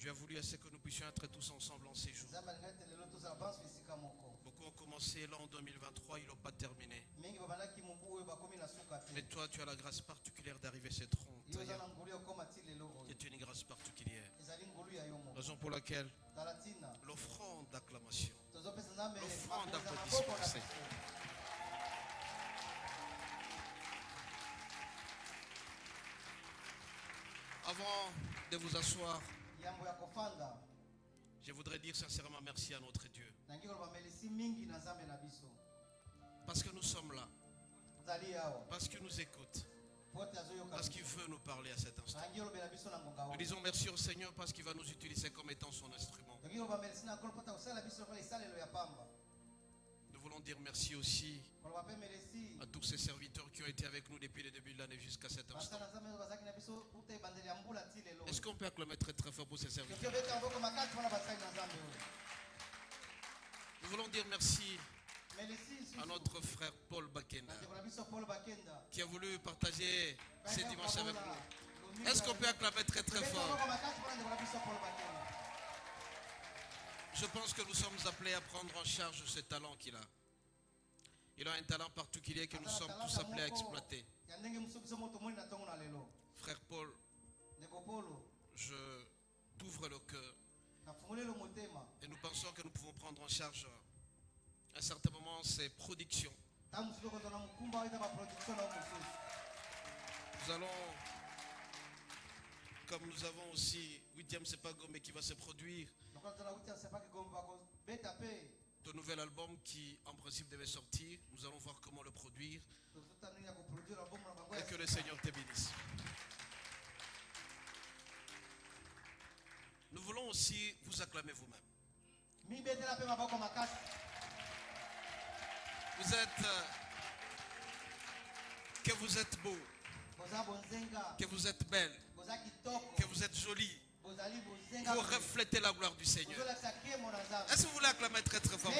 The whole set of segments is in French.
Dieu a voulu à ce que nous puissions être tous ensemble en ces jours. Beaucoup ont commencé l'an 2023, ils n'ont pas terminé. Mais toi, tu as la grâce particulière d'arriver cette ronde. C'est une grâce particulière. Raison pour laquelle l'offrande d'acclamation, l'offrande d'applaudissement, c'est... Avant de vous asseoir, je voudrais dire sincèrement merci à notre Dieu. Parce que nous sommes là. Parce qu'il nous écoute. Parce qu'il veut nous parler à cet instant. Nous disons merci au Seigneur parce qu'il va nous utiliser comme étant son instrument. Nous voulons dire merci aussi à tous ces serviteurs qui ont été avec nous depuis le début de l'année jusqu'à cet instant. Est-ce qu'on peut acclamer très très fort pour ces serviteurs? Nous voulons dire merci à notre frère Paul Bakenda qui a voulu partager ces dimanches avec nous. Est-ce qu'on peut acclamer très très fort? Je pense que nous sommes appelés à prendre en charge ce talent qu'il a. Il a un talent particulier que nous sommes tous appelés à exploiter. Frère Paul, je t'ouvre le cœur. Et nous pensons que nous pouvons prendre en charge à un certain moment ces productions. Nous allons, comme nous avons aussi William Sepagome qui va se produire, ton nouvel album qui en principe devait sortir, nous allons voir comment le produire et que le Seigneur te bénisse. Nous voulons aussi vous acclamer vous-même. Vous êtes que vous êtes beau, que vous êtes belle, que vous êtes jolie. Vous reflétez la gloire du Seigneur. Est-ce que vous voulez acclamer très très fort?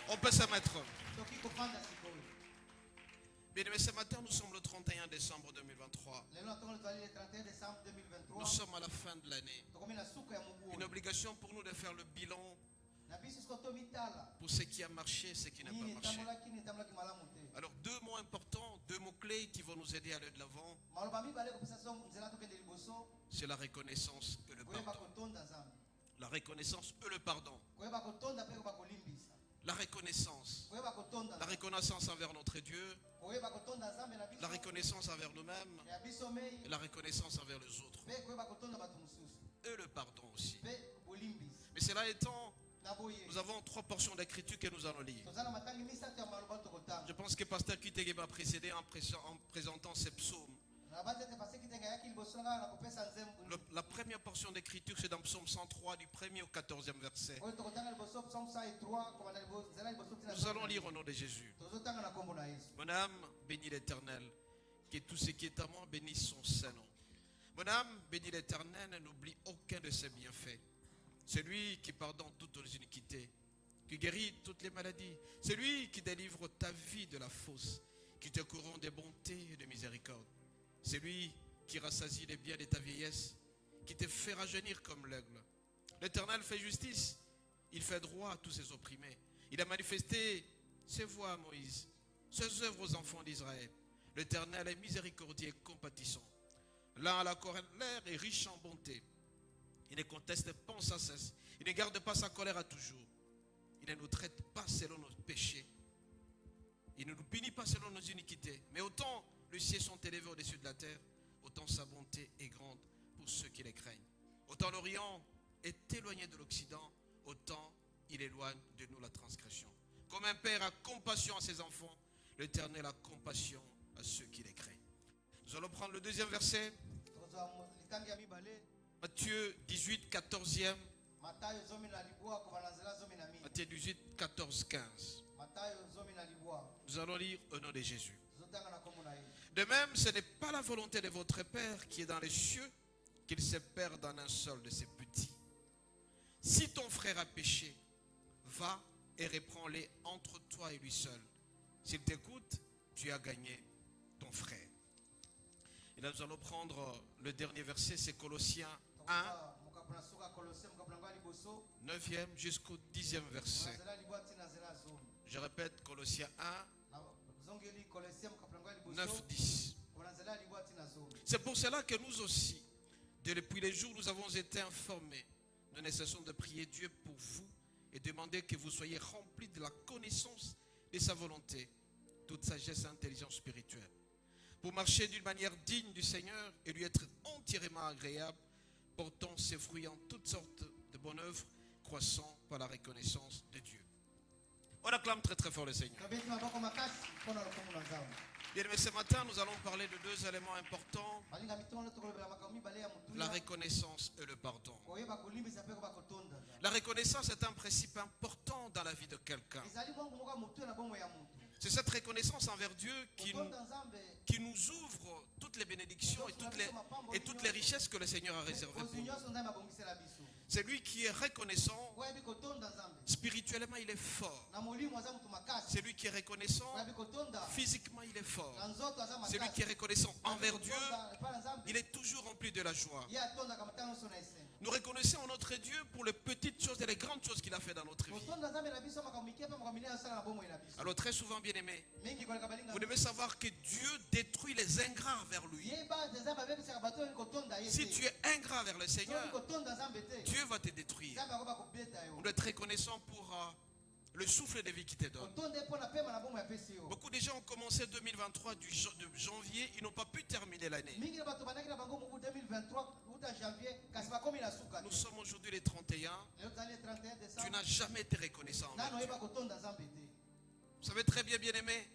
On peut se mettre. Bien aimés, ce matin nous sommes le 31 décembre 2023. Nous sommes à la fin de l'année. Une obligation pour nous de faire le bilan pour ce qui a marché, ce qui n'a pas marché. Alors deux mots importants, deux mots clés qui vont nous aider à aller de l'avant. C'est la reconnaissance et le pardon. La reconnaissance et le pardon. La reconnaissance. La reconnaissance envers notre Dieu. La reconnaissance envers nous-mêmes. Et la reconnaissance envers les autres. Et le pardon aussi. Mais cela étant, nous avons 3 portions d'écriture que nous allons lire. Je pense que Pasteur Kitege m'a précédé en présentant ces psaumes. La première portion d'écriture, c'est dans Psaume 103, du 1er au 14e verset. Nous allons lire au nom de Jésus. Mon âme bénit l'Éternel, que tout ce qui est à moi bénisse son Saint-Nom. Mon âme bénit l'Éternel et n'oublie aucun de ses bienfaits. C'est lui qui pardonne toutes nos iniquités, qui guérit toutes les maladies. C'est lui qui délivre ta vie de la fosse, qui te couronne de bonté et de miséricorde. C'est lui qui rassasie les biens de ta vieillesse, qui te fait rajeunir comme l'aigle. L'Éternel fait justice, il fait droit à tous ses opprimés. Il a manifesté ses voies à Moïse, ses œuvres aux enfants d'Israël. L'Éternel est miséricordieux et compatissant. Lent à la colère et riche en bonté. Il ne conteste pas sans cesse. Il ne garde pas sa colère à toujours. Il ne nous traite pas selon nos péchés. Il ne nous punit pas selon nos iniquités. Mais autant les cieux sont élevés au-dessus de la terre, autant sa bonté est grande pour ceux qui les craignent. Autant l'Orient est éloigné de l'Occident, autant il éloigne de nous la transgression. Comme un père a compassion à ses enfants, l'Éternel a compassion à ceux qui les craignent. Nous allons prendre le deuxième verset. Matthieu 18, 14e. Matthieu 18, 14, 15. Nous allons lire au nom de Jésus. De même, ce n'est pas la volonté de votre Père qui est dans les cieux qu'il se perde en un seul de ses petits. Si ton frère a péché, va et reprends-les entre toi et lui seul. S'il t'écoute, tu as gagné ton frère. Et là, nous allons prendre le dernier verset, c'est Colossiens 1, 9e jusqu'au 10e verset. Je répète, Colossiens 1, 9, 10. C'est pour cela que nous aussi, depuis les jours où nous avons été informés, nous ne cessons de prier Dieu pour vous et demander que vous soyez remplis de la connaissance de sa volonté, toute sagesse et intelligence spirituelle, pour marcher d'une manière digne du Seigneur et lui être entièrement agréable, portant ses fruits en toutes sortes de bonnes œuvres, croissant par la reconnaissance de Dieu. On acclame très très fort le Seigneur. Bien, mais ce matin, nous allons parler de deux éléments importants: la reconnaissance et le pardon. La reconnaissance est un principe important dans la vie de quelqu'un. C'est cette reconnaissance envers Dieu qui nous ouvre toutes les bénédictions et toutes les richesses que le Seigneur a réservées pour nous. C'est lui qui est reconnaissant. Spirituellement, il est fort. C'est lui qui est reconnaissant. Physiquement, il est fort. C'est lui qui est reconnaissant envers Dieu. Il est toujours rempli de la joie. Nous reconnaissons notre Dieu pour les petites choses et les grandes choses qu'il a fait dans notre vie. Alors très souvent, bien aimé, vous devez savoir que Dieu détruit les ingrats vers lui. Si tu es ingrat vers le Seigneur, Dieu va te détruire. On doit être reconnaissant pour le souffle de vie qui te donne. Beaucoup de gens ont commencé 2023 de janvier, ils n'ont pas pu terminer l'année. Nous sommes aujourd'hui les 31. Tu n'as jamais été reconnaissant. Vous savez très bien, bien aimé,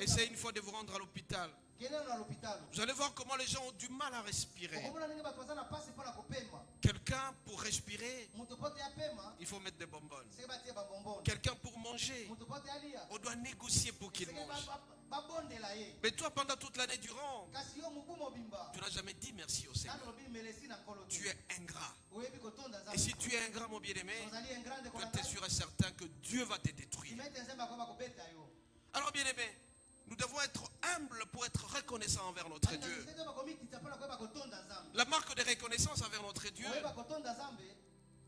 essayez une fois de vous rendre à l'hôpital. Vous allez voir comment les gens ont du mal à respirer. Quelqu'un pour respirer, il faut mettre des bonbonnes. Quelqu'un pour manger, on doit négocier pour qu'il mange. Mais toi, pendant toute l'année durant, tu n'as jamais dit merci au Seigneur. Tu es ingrat. Et si tu es ingrat, mon bien-aimé, tu es sûr et certain que Dieu va te détruire. Alors, bien-aimé, nous devons être humbles pour être reconnaissants envers notre Dieu. La marque de reconnaissance envers notre Dieu,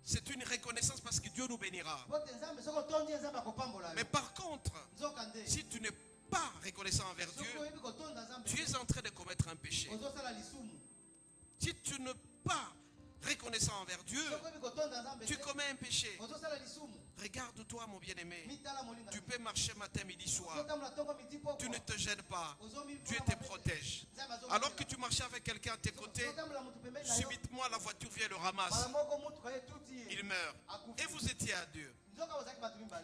c'est une reconnaissance parce que Dieu nous bénira. Mais par contre, si tu n'es pas reconnaissant envers Dieu, tu es en train de commettre un péché. Si tu n'es pas reconnaissant envers Dieu, tu commets un péché. Regarde-toi, mon bien-aimé. Tu peux marcher matin, midi, soir. Tu ne te gênes pas. Dieu te protège. Alors que tu marchais avec quelqu'un à tes côtés, subitement la voiture vient le ramasse. Il meurt. Et vous étiez à deux.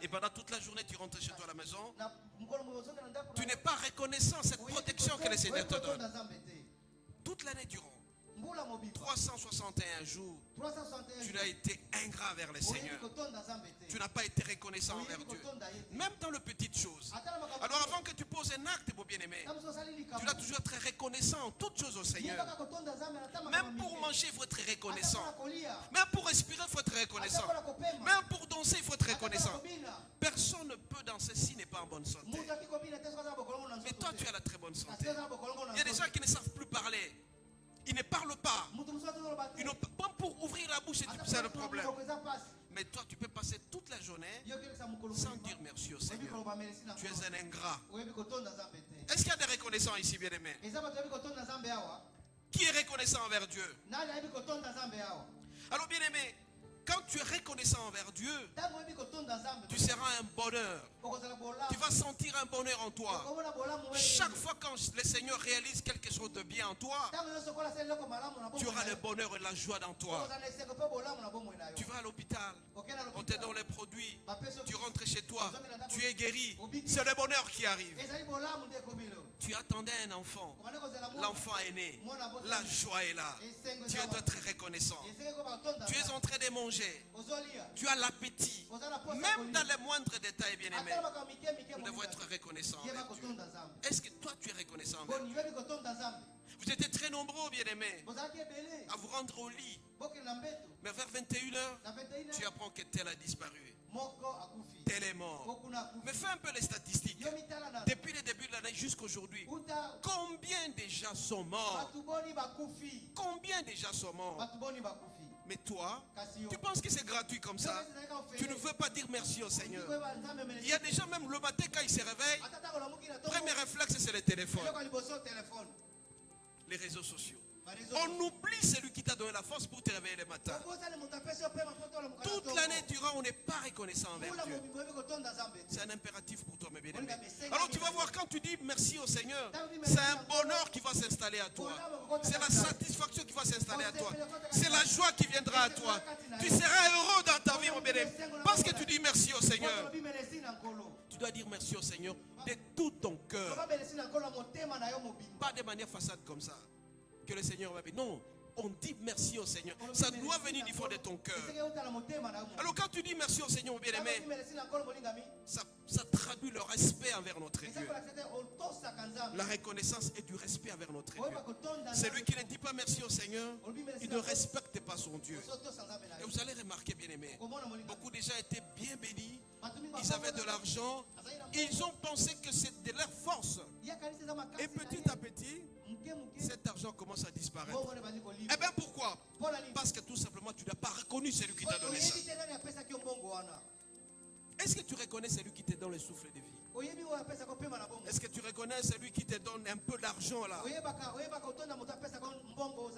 Et pendant toute la journée, tu rentres chez toi à la maison. Tu n'es pas reconnaissant cette protection que le Seigneur te donne. Toute l'année durant. 361 jours, tu n'as été ingrat vers le Seigneur. Tu n'as pas été reconnaissant envers Dieu. Même dans les petites choses. Alors avant que tu poses un acte, mon bien-aimé, tu dois toujours être reconnaissant en toutes choses au Seigneur. Même pour manger, il faut être reconnaissant. Même pour respirer, il faut être reconnaissant. Même pour danser, il faut être reconnaissant. Personne ne peut danser s'il n'est pas en bonne santé. Mais toi, tu as la très bonne santé. Il y a des gens qui ne savent plus parler. Ils ne parlent pas. Ils n'ont pas pour ouvrir la bouche, c'est le problème. Mais toi, tu peux passer toute la journée sans dire merci au Seigneur. Tu es un ingrat. Est-ce qu'il y a des reconnaissants ici, bien-aimés? Qui est reconnaissant envers Dieu? Alors, bien-aimés, quand tu es reconnaissant envers Dieu, tu seras un bonheur. Tu vas sentir un bonheur en toi. Chaque fois quand le Seigneur réalise quelque chose de bien en toi, tu auras le bonheur et la joie dans toi. Tu vas à l'hôpital, on te donne les produits, tu rentres chez toi, tu es guéri. C'est le bonheur qui arrive. Tu attendais un enfant, l'enfant est né, la joie est là. Tu dois être reconnaissant. Tu es en train de manger. Tu as l'appétit. Même dans les moindres détails, bien-aimés, nous devons être reconnaissants envers Dieu. Est-ce que toi tu es reconnaissant envers Dieu? Vous étiez très nombreux nombreux, bien-aimés, à vous rendre au lit. Mais vers 21h, tu apprends que tel a disparu. Tel est mort. Mais fais un peu les statistiques. Depuis le début de l'année jusqu'à aujourd'hui, combien déjà sont morts? Combien déjà sont morts? Mais toi, tu penses que c'est gratuit comme ça? Tu ne veux pas dire merci au Seigneur. Il y a des gens, même le matin quand ils se réveillent, premier réflexe c'est le téléphone. Les réseaux sociaux. On oublie celui qui t'a donné la force pour te réveiller le matin. Toute l'année durant, on n'est pas reconnaissant envers Dieu. C'est un impératif pour toi, mes bien-aimés. Alors tu vas voir, quand tu dis merci au Seigneur, c'est un bonheur qui va s'installer à toi. C'est la satisfaction qui va s'installer à toi. C'est la joie qui viendra à toi. Tu seras heureux dans ta vie, mon bien-aimé. Parce que tu dis merci au Seigneur. Tu dois dire merci au Seigneur de tout ton cœur. Pas de manière façade comme ça. Que le Seigneur va dire. Non, on dit merci au Seigneur. Ça doit venir du fond de ton cœur. Alors quand tu dis merci au Seigneur, bien-aimé, ça traduit le respect envers notre Dieu. La reconnaissance et du respect envers notre Dieu. Celui qui ne dit pas merci au Seigneur, il ne respecte pas son Dieu. Et vous allez remarquer, bien-aimé, beaucoup de gens étaient bien bénis. Ils avaient de l'argent. Ils ont pensé que c'est de leur force. Et petit à petit, cet argent commence à disparaître. Eh bien pourquoi? Parce que tout simplement tu n'as pas reconnu celui qui t'a donné ça. Est-ce que tu reconnais celui qui te donne le souffle de vie? Est-ce que tu reconnais celui qui te donne un peu d'argent là?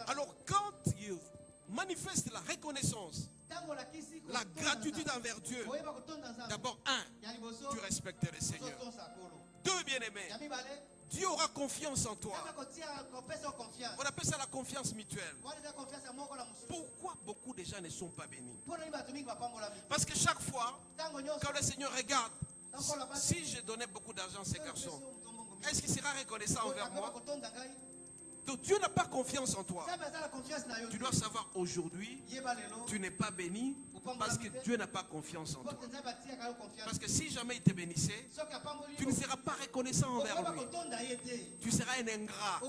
Alors quand tu manifestes la reconnaissance, la gratitude envers Dieu, d'abord tu respectes le Seigneur. Deux, bien-aimés, Dieu aura confiance en toi. On appelle ça la confiance mutuelle. Pourquoi beaucoup de gens ne sont pas bénis? Parce que chaque fois, quand le Seigneur regarde, si je donnais beaucoup d'argent à ces garçons, est-ce qu'il sera reconnaissant envers moi? Donc Dieu n'a pas confiance en toi. Tu dois savoir aujourd'hui, tu n'es pas béni parce que Dieu n'a pas confiance en toi. Parce que si jamais il te bénissait, tu ne seras pas reconnaissant envers lui. Tu seras un ingrat.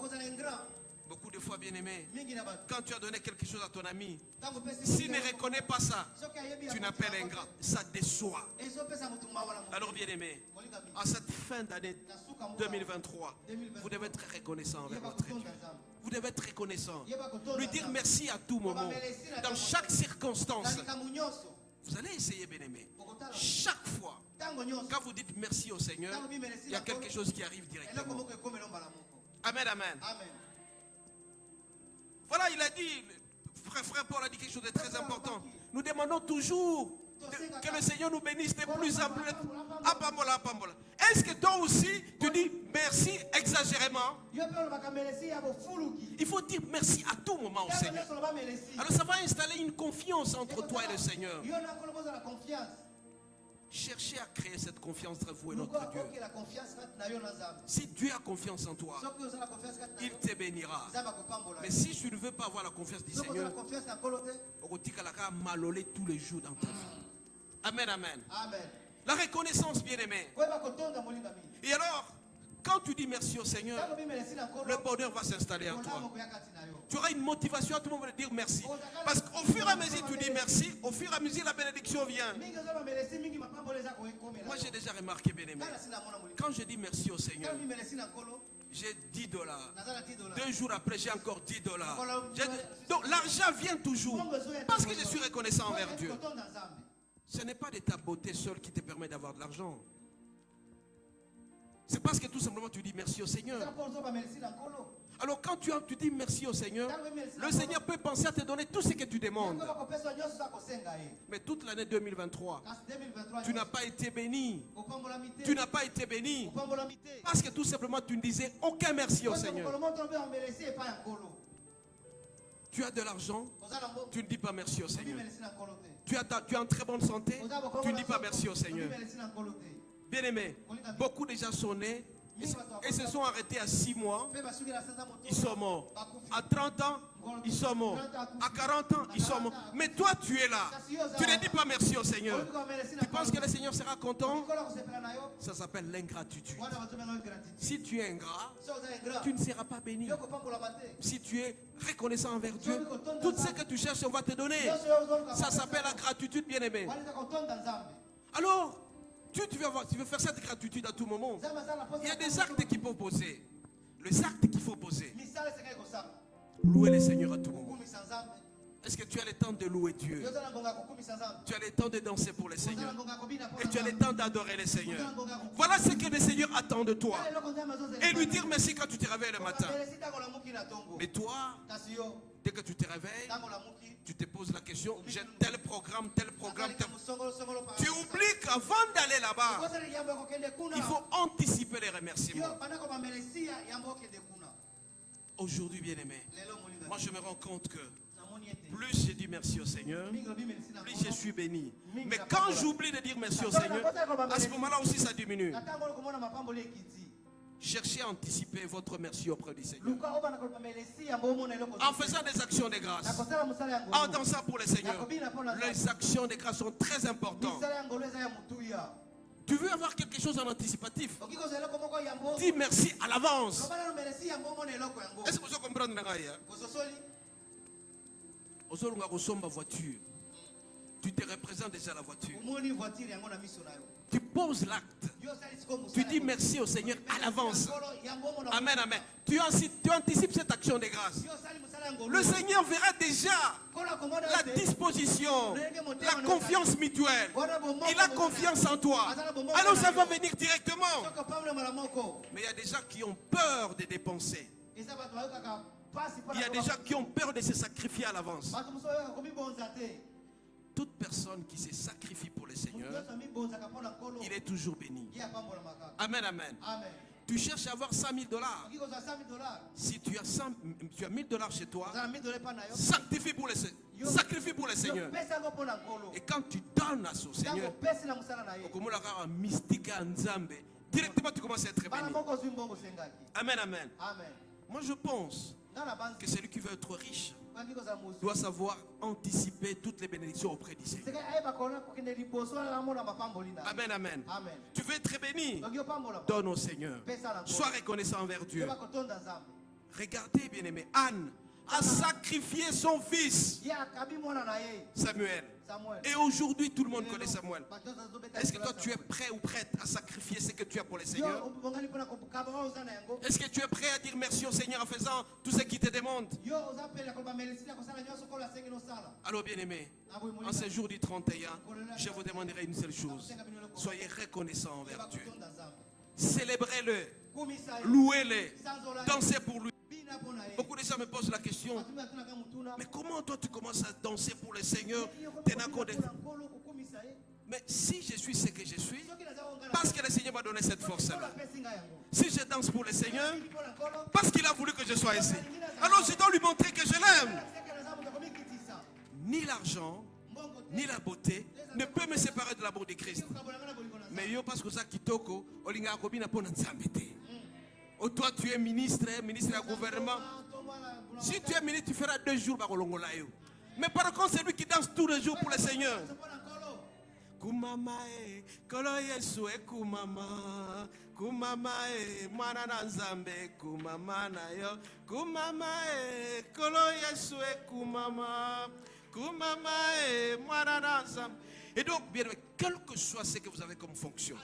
Beaucoup de fois, bien-aimé, quand tu as donné quelque chose à ton ami, s'il ne reconnaît pas ça, tu n'appelles ingrat. Ça déçoit. Alors, bien-aimé, à cette fin d'année 2023, vous devez être reconnaissant envers votre Dieu. Vous devez être reconnaissant. Lui dire merci à tout moment. Dans chaque circonstance. Vous allez essayer, bien-aimé. Chaque fois, quand vous dites merci au Seigneur, il y a quelque chose qui arrive directement. Amen, amen. Voilà, il a dit, frère Paul a dit quelque chose de très important. Nous demandons toujours que le Seigneur nous bénisse de plus en plus. Est-ce que toi aussi, tu dis merci exagérément? Il faut dire merci à tout moment au Seigneur. Alors ça va installer une confiance entre toi et le Seigneur. Cherchez à créer cette confiance entre vous et notre Dieu. Si Dieu a confiance en toi, il te bénira. Mais si tu ne veux pas avoir la confiance du Seigneur, tu vas malolé tous les jours dans ta vie. Amen, amen. La reconnaissance, bien-aimé. Et alors, quand tu dis merci au Seigneur, le bonheur va s'installer en toi. Tu auras une motivation à tout le monde de dire merci. Parce qu'au fur et à mesure tu dis merci, au fur et à mesure la bénédiction vient. Moi j'ai déjà remarqué, bien-aimé, quand je dis merci au Seigneur, j'ai $10. 2 jours après, j'ai encore $10. Donc l'argent vient toujours. Parce que je suis reconnaissant envers Dieu. Ce n'est pas de ta beauté seule qui te permet d'avoir de l'argent. C'est parce que tout simplement tu dis merci au Seigneur. Alors quand tu dis merci au Seigneur, le Seigneur peut penser à te donner tout ce que tu demandes. Mais toute l'année 2023, tu n'as pas été béni. Tu n'as pas été béni. Parce que tout simplement tu ne disais aucun merci au Seigneur. Tu as de l'argent, tu ne dis pas merci au Seigneur. Tu as une très bonne santé, tu ne dis pas merci au Seigneur. Bien-aimés, beaucoup de gens sont nés et se sont arrêtés à 6 mois. Ils sont morts. À 30 ans, ils sont morts. À 40 ans, ils sont morts. Mais toi, tu es là. Tu ne dis pas merci au Seigneur. Tu penses que le Seigneur sera content? Ça s'appelle l'ingratitude. Si tu es ingrat, tu ne seras pas béni. Si tu es reconnaissant envers Dieu, tout ce que tu cherches, on va te donner. Ça s'appelle la gratitude, bien-aimé. Alors, tu veux faire cette gratitude à tout moment. Il y a des actes qu'il faut poser. Les actes qu'il faut poser. Louer le Seigneur à tout moment. Est-ce que tu as le temps de louer Dieu? Tu as le temps de danser pour le Seigneur. Et tu as le temps d'adorer le Seigneur. Voilà ce que le Seigneur attend de toi. Et lui dire merci quand tu te réveilles le matin. Mais toi, dès que tu te réveilles, tu te poses la question, j'ai tel programme, tel programme, tel... Tu oublies qu'avant d'aller là-bas, il faut anticiper les remerciements. Aujourd'hui, bien-aimé, moi je me rends compte que plus je dis merci au Seigneur, plus je suis béni. Mais quand j'oublie de dire merci au Seigneur, à ce moment-là aussi ça diminue. Cherchez à anticiper votre merci auprès du Seigneur. En faisant des actions de grâce, en dansant pour le Seigneur, les actions de grâce sont très importantes. Tu veux avoir quelque chose en anticipatif? Dis merci à l'avance. Est-ce que vous comprenez? Voiture. Tu te représentes déjà la voiture. Tu poses l'acte. Tu dis merci au Seigneur à l'avance. Amen, amen. Tu anticipes cette action de grâce. Le Seigneur verra déjà la disposition, la confiance mutuelle. Il a confiance en toi. Alors ça va venir directement. Mais il y a des gens qui ont peur de dépenser. Il y a des gens qui ont peur de se sacrifier à l'avance. Toute personne qui se sacrifie pour le Seigneur, il est toujours béni. Amen, amen. Tu cherches à avoir 100 000 $. Si tu as 1000 $ chez toi, sacrifie pour le Seigneur. Et quand tu donnes à ce Seigneur, directement tu commences à être béni. Amen, amen. Moi je pense que celui qui veut être riche doit savoir anticiper toutes les bénédictions auprès du Seigneur. Amen, amen. Tu veux être béni? Donne au Seigneur. Sois reconnaissant envers Dieu. Regardez, bien-aimé, Anne a sacrifié son fils Samuel. Et aujourd'hui, tout le monde connaît Samuel. Est-ce que toi, tu es prêt ou prête à sacrifier ce que tu as pour le Seigneur? Est-ce que tu es prêt à dire merci au Seigneur en faisant tout ce qu'il te demande? Alors, bien-aimé, en ce jour du 31, je vous demanderai une seule chose. Soyez reconnaissants envers Dieu. Célébrez-le, louez-le, dansez pour lui. Beaucoup de gens me posent la question, mais comment toi tu commences à danser pour le Seigneur? Mais si je suis ce que je suis, parce que le Seigneur m'a donné cette force-là. Si je danse pour le Seigneur, parce qu'il a voulu que je sois ici, alors je dois lui montrer que je l'aime. Ni l'argent, ni la beauté ne peut me séparer de l'amour de Christ. Mais yo parce que ça kitoko, olinga kobina pona nzambete. Oh, toi tu es ministre du gouvernement. Si tu es ministre, tu feras 2 jours. Mais par contre, c'est lui qui danse tous les jours pour le Seigneur. Kumamae, kolo Yesue kumama, kumamae, mwana nzambe kumama na yo, kumamae, kolo Yesue kumama, kumamae, mwana nzambe. Et donc, bien, quel que soit ce que vous avez comme fonction,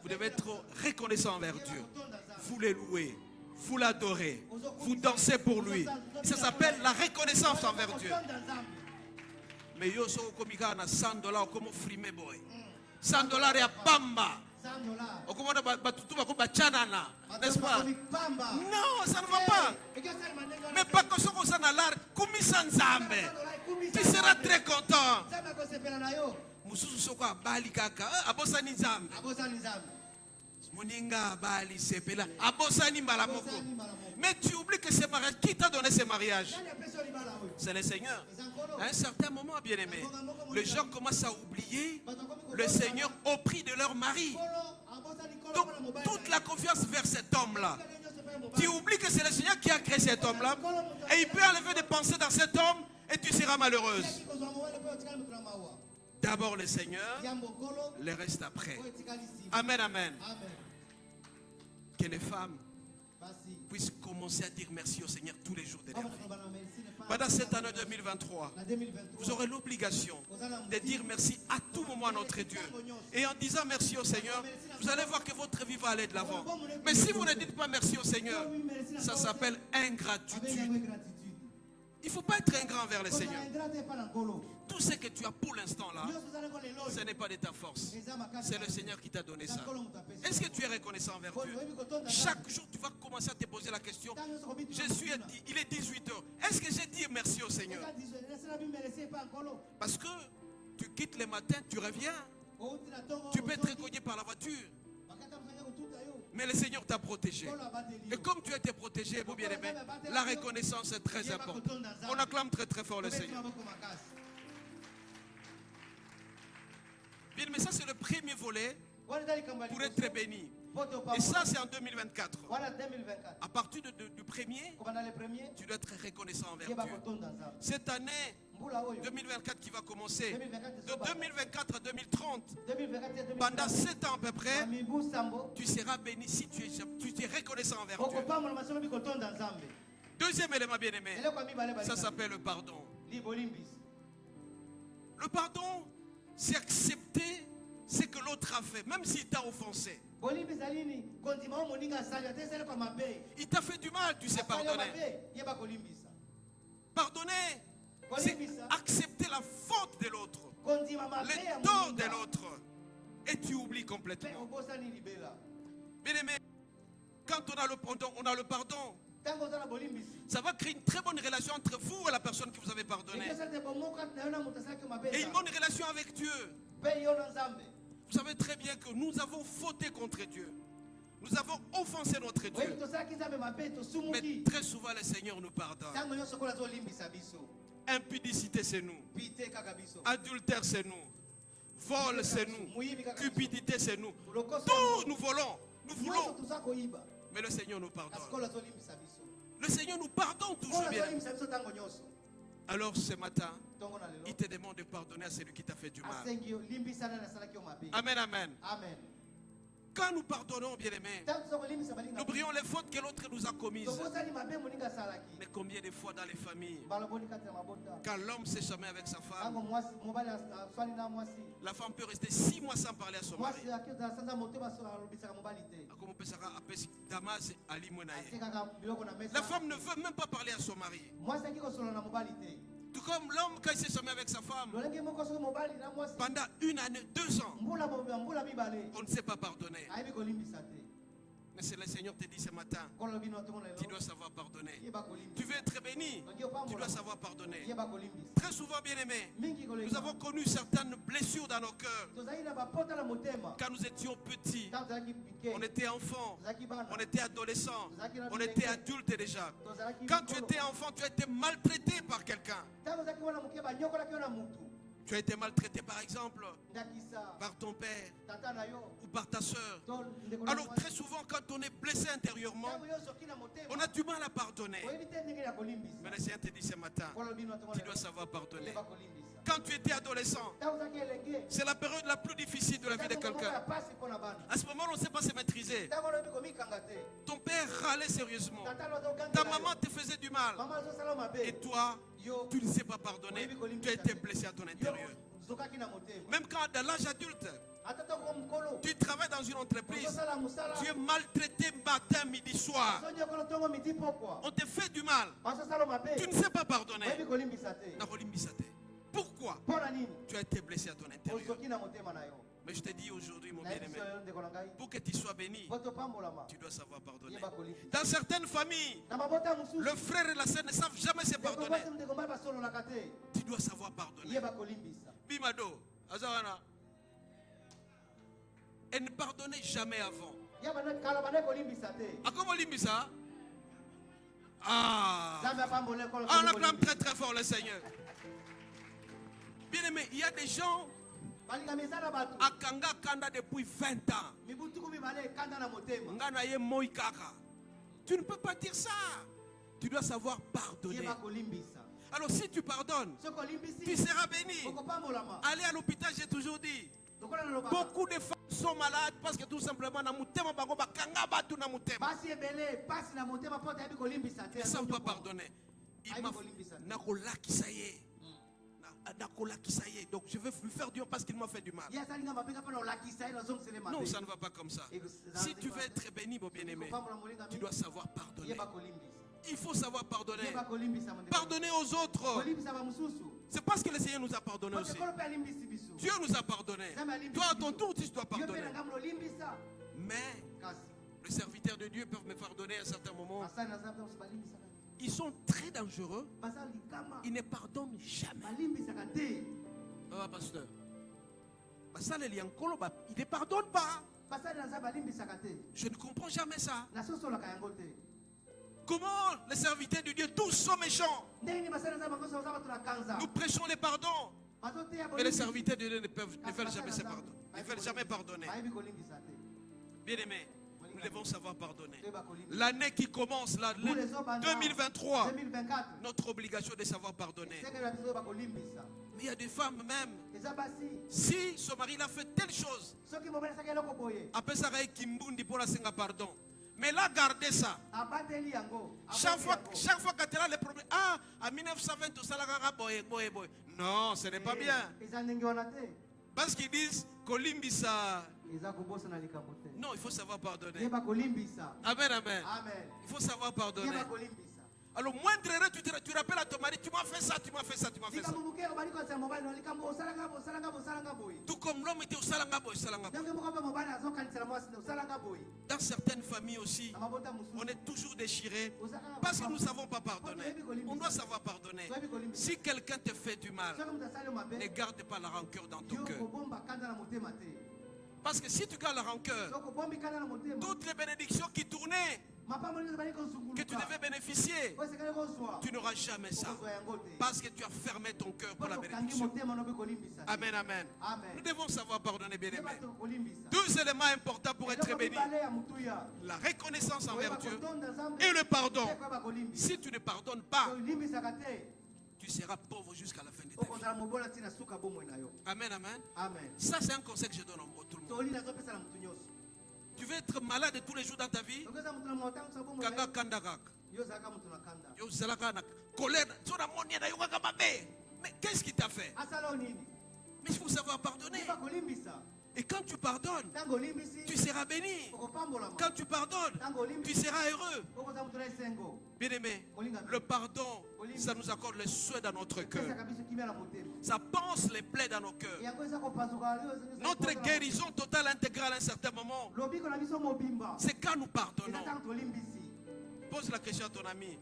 vous devez être reconnaissant envers Dieu. Vous le louez, vous l'adorez, vous dansez pour lui. Ça s'appelle la reconnaissance envers Dieu. Mais yo so komika na $100 comme frime boy. $100 ya pamba. Okomona batutu bakoba chanana, n'est-ce pas? Non, ça ne va pas. Mais pas que soko ça na lar kumisa nzambe. Tu seras très content. Mususu soko abali kaka, abosani nzambe. Moninga abali sepela, abosani mbala moko. Mais tu oublies que c'est mariage. Qui t'a donné ce mariage? C'est le Seigneur. À un certain moment, bien aimé, les gens commencent à oublier le Seigneur au prix de leur mari. Donc, toute la confiance vers cet homme-là Tu oublies que c'est le Seigneur qui a créé cet homme-là. Et il peut enlever des pensées dans cet homme et tu seras malheureuse. D'abord le Seigneur, le reste après. Amen, amen. Que les femmes puissent commencer à dire merci au Seigneur tous les jours de leur vie. Pendant cette année 2023, vous aurez l'obligation de dire merci à tout moment à notre Dieu. Et en disant merci au Seigneur, vous allez voir que votre vie va aller de l'avant. Mais si vous ne dites pas merci au Seigneur, ça s'appelle ingratitude. Il ne faut pas être ingrat envers le Seigneur. Tout ce que tu as pour l'instant là, ce n'est pas de ta force. C'est le Seigneur qui t'a donné ça. Est-ce que tu es reconnaissant envers Dieu? Chaque jour, tu vas commencer à te poser la question. Il est 18 h. Est-ce que j'ai dit merci au Seigneur? Parce que tu quittes le matin, tu reviens. Tu peux être cogné par la voiture. Mais le Seigneur t'a protégé. Et comme tu as été protégé, vous bien-aimés, la reconnaissance est très importante. On acclame très très fort le Seigneur. Bien, mais ça c'est le premier volet pour être béni. Et ça c'est en 2024. À partir du premier, tu dois être reconnaissant envers Dieu. Cette année 2024 qui va commencer, de 2024 à 2030, pendant 7 ans à peu près, tu seras béni si tu es reconnaissant envers Dieu. Deuxième élément bien aimé, ça s'appelle le pardon. Le pardon, c'est accepter ce que l'autre a fait, même s'il t'a offensé. Il t'a fait du mal, tu sais pardonner. Pardonner, c'est accepter la faute de l'autre, le tort de l'autre, et tu oublies complètement. Bien aimé, quand on a le pardon, ça va créer une très bonne relation entre vous et la personne que vous avez pardonné. Et une bonne relation avec Dieu. Vous savez très bien que nous avons fauté contre Dieu. Nous avons offensé notre Dieu. Mais très souvent le Seigneur nous pardonne. Impudicité c'est nous. Adultère c'est nous. Vol c'est nous. Cupidité c'est nous. Tout nous volons. Nous voulons. Mais le Seigneur nous pardonne. Le Seigneur nous pardonne toujours bien. Alors ce matin, il te demande de pardonner à celui qui t'a fait du mal. Amen, amen. Quand nous pardonnons, bien-aimés, nous prions les fautes que l'autre nous a commises. Mais combien de fois dans les familles, quand l'homme s'est chamé avec sa femme, la femme peut rester 6 mois sans parler à son mari. La femme ne veut même pas parler à son mari. Tout comme l'homme, quand il s'est chamé avec sa femme, pendant 1 année, 2 ans, on ne sait pas pardonner. Mais c'est le Seigneur te dit ce matin, tu dois savoir pardonner. Tu veux être béni, tu dois savoir pardonner. Très souvent, bien aimé, nous avons connu certaines blessures dans nos cœurs. Quand nous étions petits, on était enfants, on était adolescents, on était adultes déjà. Quand tu étais enfant, tu as été maltraité par quelqu'un. Tu as été maltraité par exemple par ton père ou par ta soeur. Alors très souvent quand on est blessé intérieurement, on a du mal à pardonner. Mais le Seigneur te dit ce matin, tu dois savoir pardonner. Quand tu étais adolescent, c'est la période la plus difficile de la vie de quelqu'un. À ce moment, on ne sait pas se maîtriser. Ton père râlait sérieusement. Ta maman te faisait du mal. Et toi, tu ne sais pas pardonner. Tu as été blessé à ton intérieur. Même quand dans l'âge adulte, tu travailles dans une entreprise, tu es maltraité matin, midi, soir. On te fait du mal. Tu ne sais pas pardonner. Pourquoi? Tu as été blessé à ton intérieur. Mais je te dis aujourd'hui, mon bien-aimé, pour que tu sois béni, tu dois savoir pardonner. Dans certaines familles, le frère et la sœur ne savent jamais se pardonner. Tu dois savoir pardonner. Bimado, Azawana. Et ne pardonnez jamais avant. À comment limbisa? Ah, on acclame très très fort le Seigneur. Bien aimé, il y a des gens à Kanga Kanda depuis 20 ans. Ngana ye moi kaka. Tu ne peux pas dire ça. Tu dois savoir pardonner. Alors si tu pardonnes, tu seras béni. Allez à l'hôpital, j'ai toujours dit. Beaucoup de femmes sont malades parce que tout simplement ils ne savent pas pardonner. Donc je veux lui faire du mal parce qu'il m'a fait du mal. Non, ça ne va pas comme ça. Si tu veux être béni, mon bien-aimé, tu dois savoir pardonner. Il faut savoir pardonner. Pardonner aux autres. C'est parce que le Seigneur nous a pardonné aussi. Dieu nous a pardonné. Toi, à ton tour, tu dois pardonner. Mais les serviteurs de Dieu peuvent me pardonner à un certain moment. Ils sont très dangereux. Ils ne pardonnent jamais. Ah, pasteur. Ils ne pardonnent pas. Je ne comprends jamais ça. Comment les serviteurs de Dieu, tous sont méchants? Nous prêchons les pardons. Mais les serviteurs de Dieu ne veulent jamais se pardonner. Ne veulent jamais pardonner. Bien aimé, nous devons savoir pardonner. L'année qui commence, l'année 2023, notre obligation est de savoir pardonner. Mais il y a des femmes même, si son mari a fait telle chose, après ça, il pour la pardon. Mais là, gardez ça. Chaque fois que tu as les problèmes, en 1920, tout ça, non, ce n'est pas bien. Parce qu'ils disent, Kolimbisa. Non, il faut savoir pardonner. Amen, amen. Il faut savoir pardonner. Alors, moindre erreur, tu rappelles à ton mari, tu m'as fait ça, tu m'as fait ça, tu m'as fait ça. Tout comme l'homme était au Salangaboy. Dans certaines familles aussi, on est toujours déchiré parce que nous ne savons pas pardonner. On doit savoir pardonner. Si quelqu'un te fait du mal, ne garde pas la rancœur dans ton cœur. Parce que si tu gardes la rancœur, toutes les bénédictions qui tournaient, que tu devais bénéficier, tu n'auras jamais ça. Parce que tu as fermé ton cœur pour la bénédiction. Amen, amen. Nous devons savoir pardonner, bien aimé. Deux éléments importants pour être béni: la reconnaissance envers Dieu et le pardon. Si tu ne pardonnes pas, tu seras pauvre jusqu'à la fin de ta vie. Amen, amen. Ça, c'est un conseil que je donne à tout le monde. Tu veux être malade tous les jours dans ta vie? Mais qu'est-ce qui t'a fait? Mais il faut savoir pardonner. Et quand tu pardonnes, tu seras béni. Quand tu pardonnes, tu seras heureux. Bien aimé, le pardon, ça nous accorde le souhait dans notre cœur. Ça pense les plaies dans nos cœurs. Notre guérison totale, intégrale à un certain moment, c'est quand nous pardonnons. Pose la question à ton ami.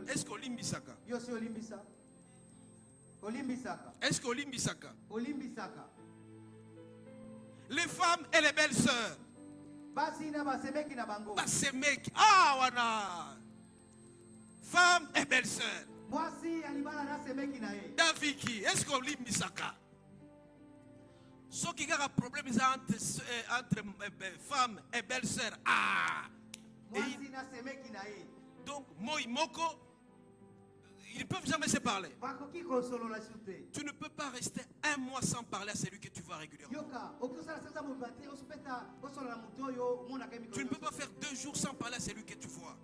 Est-ce qu'au limbisaka? Est-ce qu'au limbisaka? Les femmes et les belles sœurs. Ah, wana. Femmes et belles sœurs. Daviki, est-ce qu'on lit Misaka? Ce qui a un problème entre femmes et belles sœurs. Ah. Donc, moi, Moko, ils ne peuvent jamais se parler. Tu ne peux pas rester un mois sans parler à celui que tu vois régulièrement. Tu ne peux pas faire 2 jours sans parler à celui que tu vois.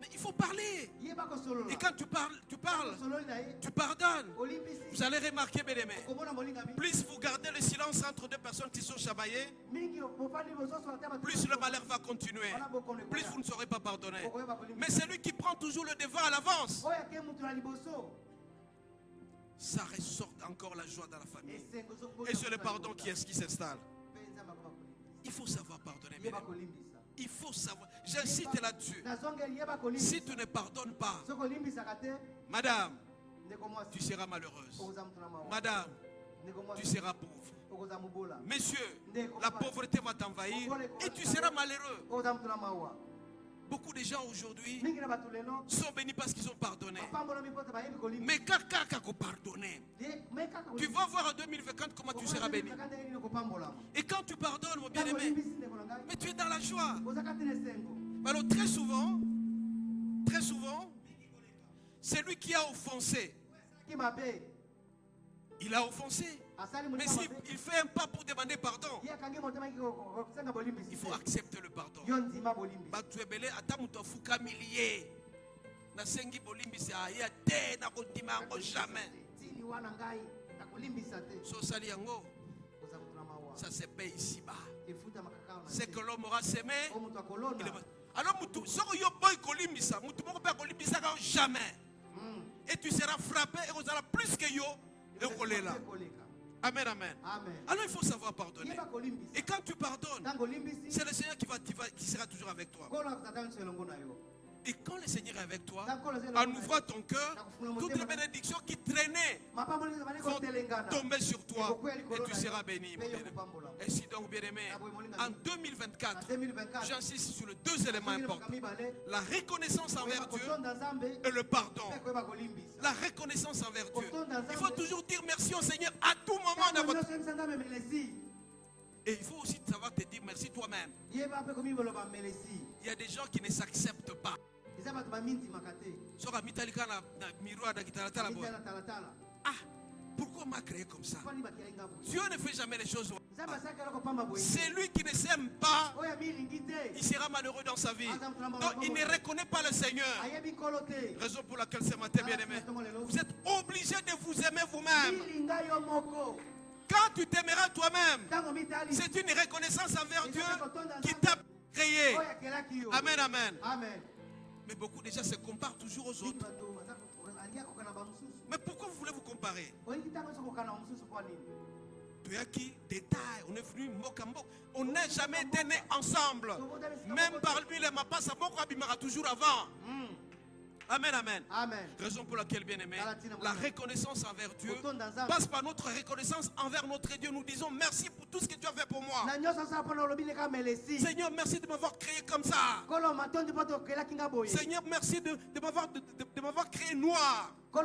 Mais il faut parler. Et quand tu parles, tu pardonnes. Vous allez remarquer, bien aimé, plus vous gardez le silence entre deux personnes qui sont chamaillées, plus le malheur va continuer. Plus vous ne saurez pas pardonner. Mais celui qui prend toujours le devant à l'avance, ça ressort encore la joie dans la famille. Et c'est le pardon qui s'installe. Il faut savoir pardonner, bien aimé. Il faut savoir, j'insiste là-dessus. Si tu ne pardonnes pas, madame, tu seras malheureuse. Madame, tu seras pauvre. Messieurs, la pauvreté va t'envahir et tu seras malheureux. Beaucoup de gens aujourd'hui sont bénis parce qu'ils ont pardonné. Mais quand pardonner, tu vas voir en 2024 comment tu seras béni. Et quand tu pardonnes, mon bien-aimé, mais tu es dans la joie. Alors très souvent, c'est lui qui a offensé. Il a offensé. Mais s'il fait un pas pour demander pardon, il faut accepter le pardon. Jamais. Ça se paye ici-bas. C'est que l'homme aura semé. Alors, jamais. Et tu seras frappé et tu auras plus que yo. Amen, amen. Alors il faut savoir pardonner. Et quand tu pardonnes, c'est le Seigneur qui sera toujours avec toi. Et quand le Seigneur est avec toi, en ouvrant ton cœur, toutes les bénédictions qui traînaient vont tomber sur toi et tu seras béni. Et si donc, bien aimé, en 2024, j'insiste sur les deux éléments importants: la reconnaissance envers Dieu et le pardon. La reconnaissance envers Dieu. Il faut toujours dire merci au Seigneur à tout moment dans votre vie. Et il faut aussi savoir te dire merci toi-même. Il y a des gens qui ne s'acceptent pas. Ah, pourquoi m'a créé comme ça? Dieu ne fait jamais les choses. C'est lui qui ne s'aime pas, il sera malheureux dans sa vie. Donc il ne reconnaît pas le Seigneur. Raison pour laquelle ce matin, bien aimé, vous êtes obligé de vous aimer vous-même. Quand tu t'aimeras toi-même, c'est une reconnaissance envers Dieu qui t'a créé. Amen, amen. Mais beaucoup de gens se comparent toujours aux autres. Mais pourquoi vous voulez vous comparer? On n'a jamais été nés ensemble. Même parmi les mapas, ça m'a toujours avant. Amen, amen. Raison pour laquelle, bien aimé, la reconnaissance envers Dieu passe par notre reconnaissance envers notre Dieu. Nous disons merci pour tout ce que tu as fait pour moi. Seigneur, merci de m'avoir créé comme ça. Seigneur, merci de m'avoir créé noir. Il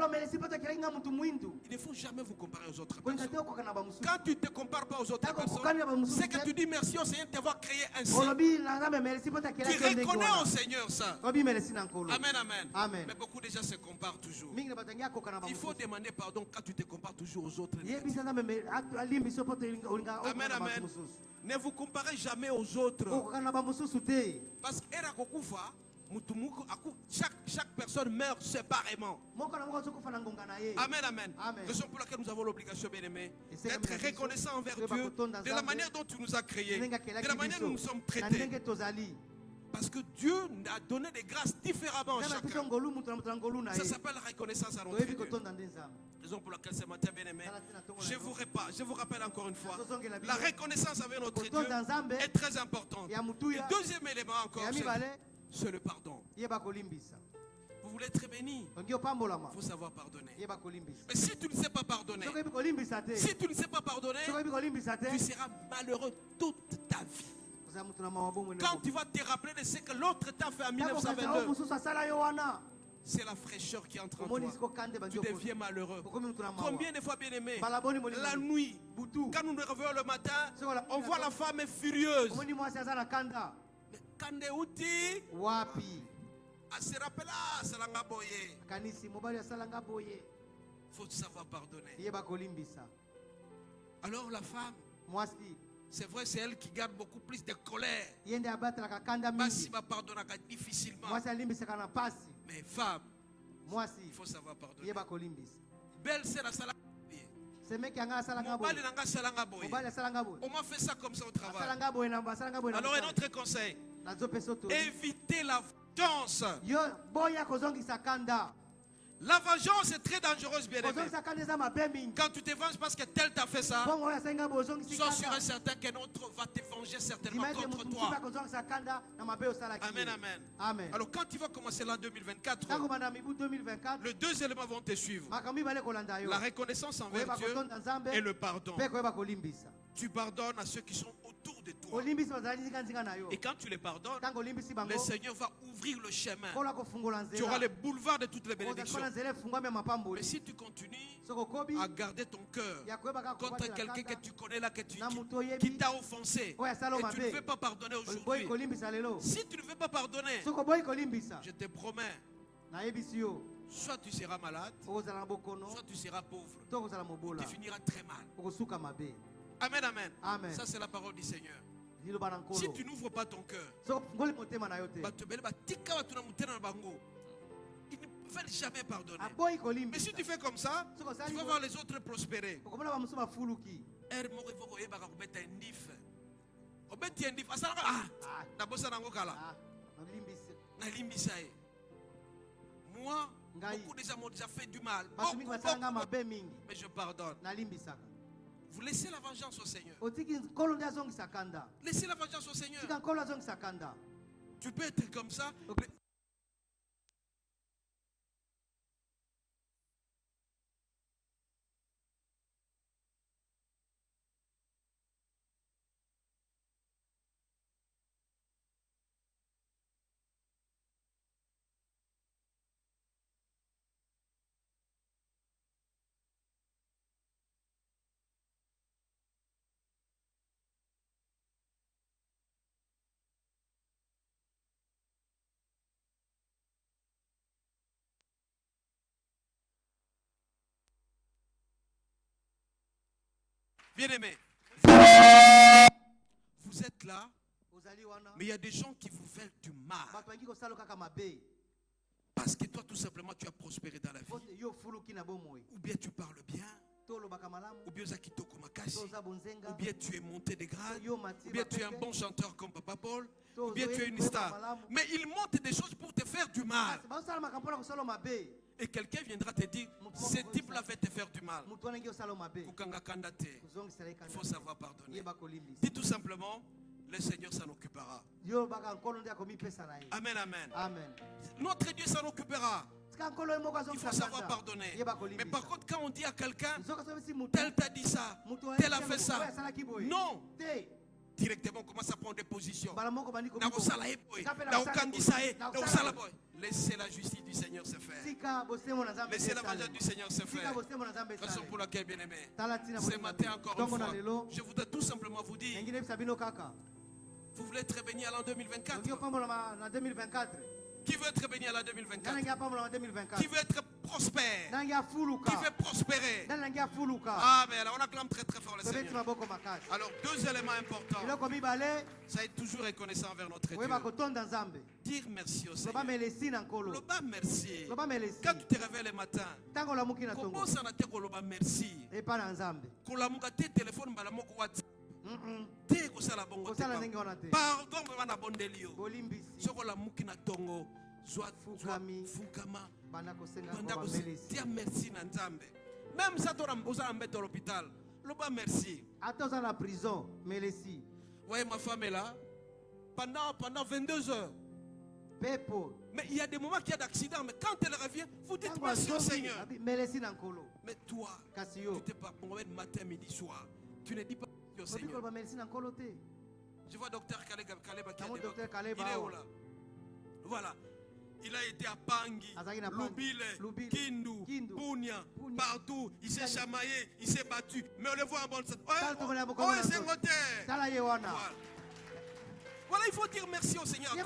ne faut jamais vous comparer aux autres personnes. Quand tu ne te compares pas aux autres personnes, c'est que tu dis merci au Seigneur de t'avoir créé ainsi. Tu reconnais au Seigneur ça. Amen. Mais beaucoup de gens se comparent toujours. Il faut demander pardon quand tu te compares toujours aux autres. Amen. Ne vous comparez jamais aux autres. Parce que chaque personne meurt séparément. Amen. Raison pour laquelle nous avons l'obligation, bien aimé, d'être reconnaissant envers Dieu de la manière dont tu nous as créés, de la manière dont nous sommes traités. Parce que Dieu a donné des grâces différemment à chacun. Ça s'appelle la reconnaissance à notre Dieu. Raison pour laquelle ce matin, bien aimé, je vous rappelle encore une fois, la reconnaissance avec notre Dieu est très importante. Et deuxième élément encore, c'est le pardon. Vous voulez être béni, il faut savoir pardonner. Mais si tu ne sais pas pardonner, tu seras malheureux toute ta vie. Quand tu vas te rappeler de ce que l'autre t'a fait en 1922, c'est la fraîcheur qui entre en toi. Tu deviens malheureux. Combien de fois, bien aimé, la nuit, quand nous nous réveillons le matin, on voit la femme furieuse. Mais quand elle se rappelle, il faut savoir pardonner. Alors la femme, c'est vrai, c'est elle qui garde beaucoup plus de colère. Basi va pardonner difficilement. Mais femme, il faut savoir pardonner. Belle c'est la salade. On m'a fait ça comme ça au travail. Alors un autre conseil, évitez la vengeance. La vengeance est très dangereuse, bien aimé. Quand tu te venges parce que tel t'a fait ça, sois sûr et certain qu'un autre va te venger certainement contre toi. Amen. Alors quand tu vas commencer l'an 2024, les deux éléments vont te suivre. La reconnaissance envers Dieu et le pardon. Tu pardonnes à ceux qui sont autour de toi. Et quand tu les pardonnes, le Seigneur va ouvrir le chemin. Tu auras les boulevards de toutes les bénédictions. Mais si tu continues à garder ton cœur contre quelqu'un que tu connais là, qui t'a offensé, et tu ne veux pas pardonner aujourd'hui, si tu ne veux pas pardonner, je te promets, soit tu seras malade, soit tu seras pauvre, ou tu finiras très mal. Amen, amen. Ça c'est la parole du Seigneur. Si tu n'ouvres pas ton cœur, ils ne veulent jamais pardonner. Mais si tu fais comme ça, tu vas voir les autres prospérer. Moi, beaucoup de gens m'ont déjà fait du mal. Mais je pardonne. Vous laissez la vengeance au Seigneur. Laissez la vengeance au Seigneur. Tu peux être comme ça. Bien-aimés, vous êtes là, mais il y a des gens qui vous veulent du mal. Parce que toi, tout simplement, tu as prospéré dans la vie. Ou bien tu parles bien, ou bien ou bien tu es monté des grades, ou bien tu es un bon chanteur comme Papa Paul, ou bien tu es une star. Mais ils montent des choses pour te faire du mal. Et quelqu'un viendra te dire, ce type-là va te faire du mal. Il faut savoir pardonner. Dis tout simplement, le Seigneur s'en occupera. Amen, amen. Notre Dieu s'en occupera. Il faut savoir pardonner. Mais par contre, quand on dit à quelqu'un, tel t'a dit ça, tel a fait ça, non. Directement, on commence à prendre des positions. Laissez la justice du Seigneur se faire. Laissez la vengeance du Seigneur se faire. Raison pour laquelle, bien aimé, ce matin encore une fois, je voudrais tout simplement vous dire, vous voulez être béni à l'an 2024? Qui veut être béni à l'an 2024? Qui veut être prospère? Qui veut prospérer? Ah, mais là, on acclame très très fort le Seigneur. Alors, deux éléments importants. Ça est toujours reconnaissant envers notre Dieu. Dire merci au Seigneur. Le bas merci. Quand tu te réveilles le matin, comment ça n'a été que le bas merci? Quand la mouka te téléphone, la mouka WhatsApp. Pardon, mais bon délire. La mukina tongo, fukama, dire merci Nanzambe. Même ça, tu as à l'hôpital. Le bas merci. Attends à la prison, merci. Vous voyez, ma femme est là pendant 22 heures. Mais il y a des moments qu'il y a d'accident, mais quand elle revient, vous dites merci au Seigneur. Mais toi, tu t'es pas bon matin, midi, soir. Tu ne dis pas au Seigneur. Je vois docteur Kaleb qui il est où là? Voilà. Il a été à Pangi, Lubile, Kindu, Bunia, partout. Il s'est chamaillé, il s'est battu. Mais on le voit en bonne santé. Voilà, il faut dire merci au Seigneur. Si tu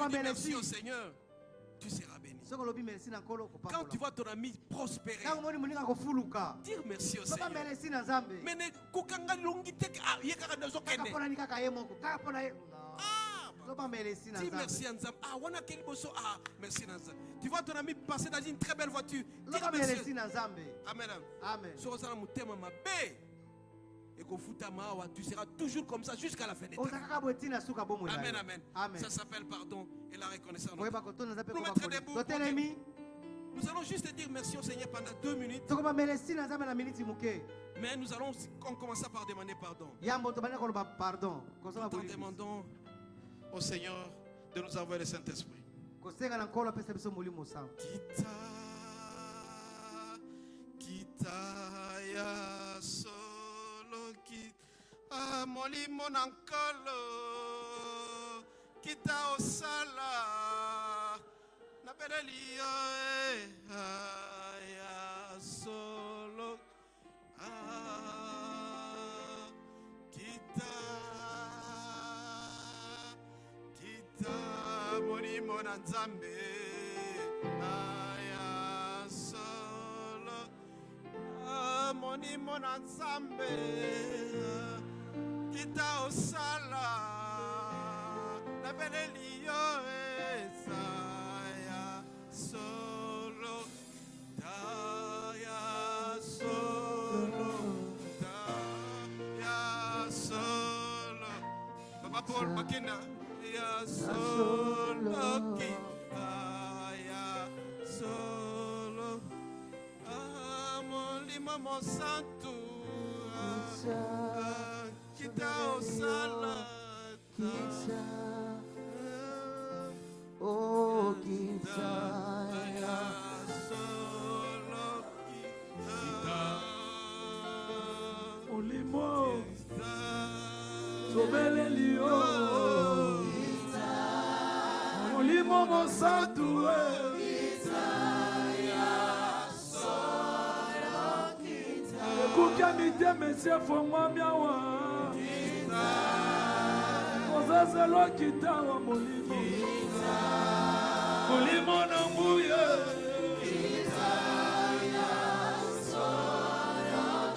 dis merci au Seigneur, tu seras béni. Quand tu vois ton ami prospérer, dire merci au Seigneur. Mais ne kukanga longi tek ah yekaka nazo kende. Dis merci à Nzam. Ah, on a quel bosso. Ah, merci Nzam. Tu vois ton ami passer dans une très belle voiture. Dis merci Nzam. Amen. Amen. Sur ça, mon thème ma bé. Et qu'au foutama, tu seras toujours comme ça jusqu'à la fin des temps. Amen, amen. Ça s'appelle pardon et la reconnaissance. Nous mettrons des bouts. Nous allons juste dire merci au Seigneur pendant 2 minutes. Mais nous allons commencer par demander pardon. Nous demandons au Seigneur de nous envoyer le Saint-Esprit. Kita ya solo kita molimo nankolo kita osala na belelio ya solo kita molimo na nzambe ya solo molimo na nzambe kita osala na belelio ya solo ya solo ya solo Papa Paul Makina ya solo kita ya solo molimo mo santo kita osala oh kita ya solo kita molimo tobelelio molimo mo santo kukamite mesie fongwa miawa ozazelo kitawa molimo molimo na mbuye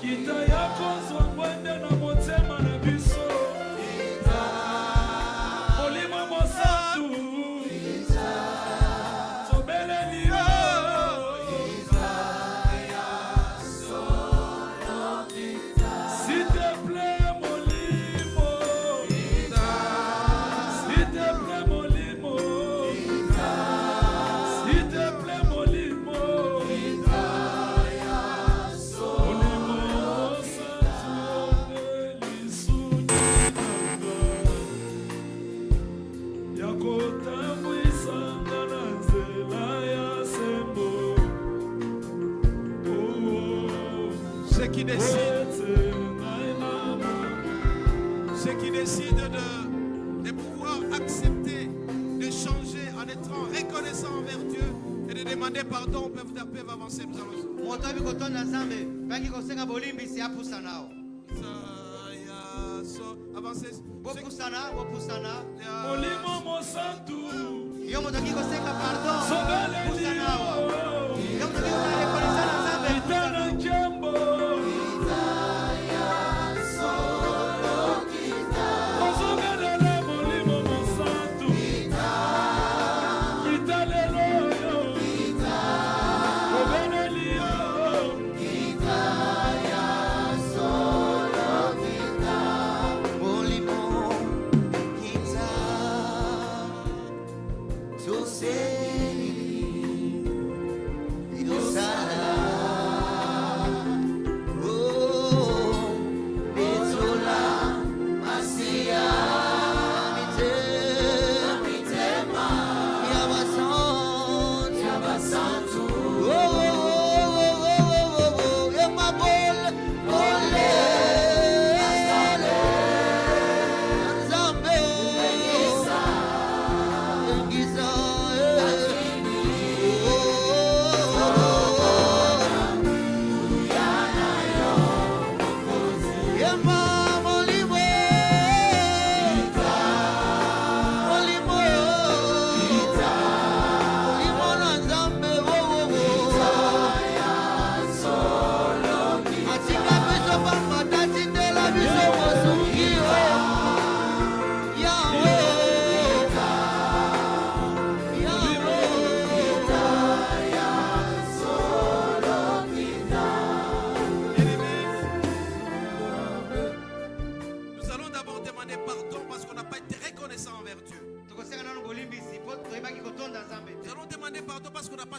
kita yako zongwende na motema na biso molimo mosantu tobelelio ceux qui décident de pouvoir accepter, de changer en étant reconnaissants envers Dieu et de demander pardon peuvent avancer. Nous allons. Avancez. Molimo mosantu yo motoki kosenga pardon sogalelio yo motoki korekonnaissance na Nzambe itana njembo ozogalela molimo mosantu kitaleloyo obenelio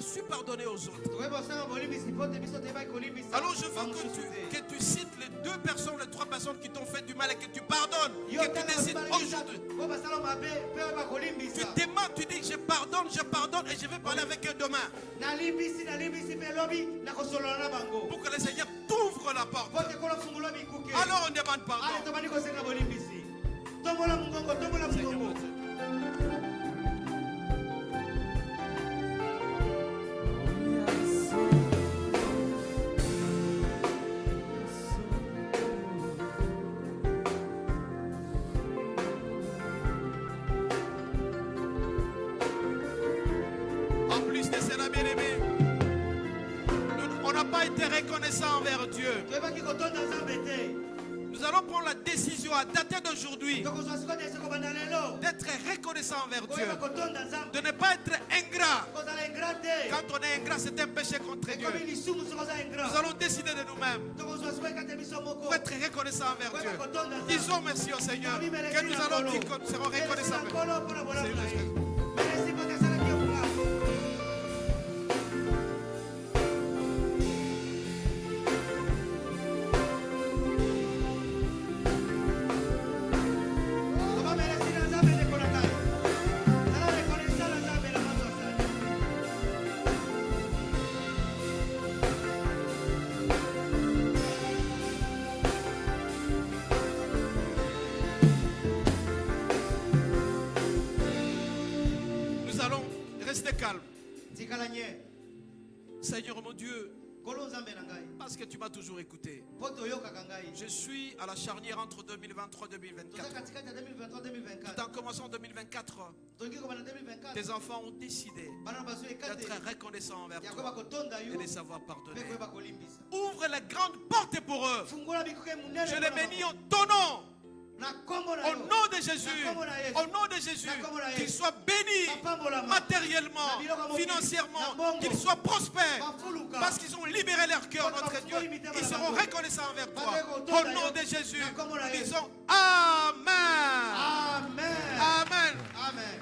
su pardonner aux autres. Alors je veux que tu cites les 2 personnes, les 3 personnes qui t'ont fait du mal et que tu pardonnes, que tu décides aujourd'hui. Tu demandes, tu dis je pardonne et je vais parler avec eux demain. Pour que le Seigneur t'ouvre la porte. Alors on demande pardon. Seigneur mon Dieu. En plus de cela, bien-aimé, on n'a pas été reconnaissant envers Dieu. Nous allons prendre la décision à dater d'aujourd'hui d'être reconnaissant envers Dieu, de ne pas être ingrat. Quand on est ingrat, c'est un péché contre Dieu. Nous allons décider de nous-mêmes pour être reconnaissant envers Dieu. Disons merci au Seigneur, que nous allons dire que nous serons reconnaissants envers Dieu. Restez calme. Seigneur mon Dieu, parce que tu m'as toujours écouté. Je suis à la charnière entre 2023 et 2024. Tout en commençant en 2024, tes enfants ont décidé d'être reconnaissants envers toi et de savoir pardonner. Ouvre les grandes portes pour eux. Je les bénis en ton nom. Au nom de Jésus, qu'ils soient bénis matériellement, financièrement, qu'ils soient prospères, parce qu'ils ont libéré leur cœur, notre Dieu. Ils seront reconnaissants envers toi. Au nom de Jésus, nous disons Amen. Amen. Amen. Amen.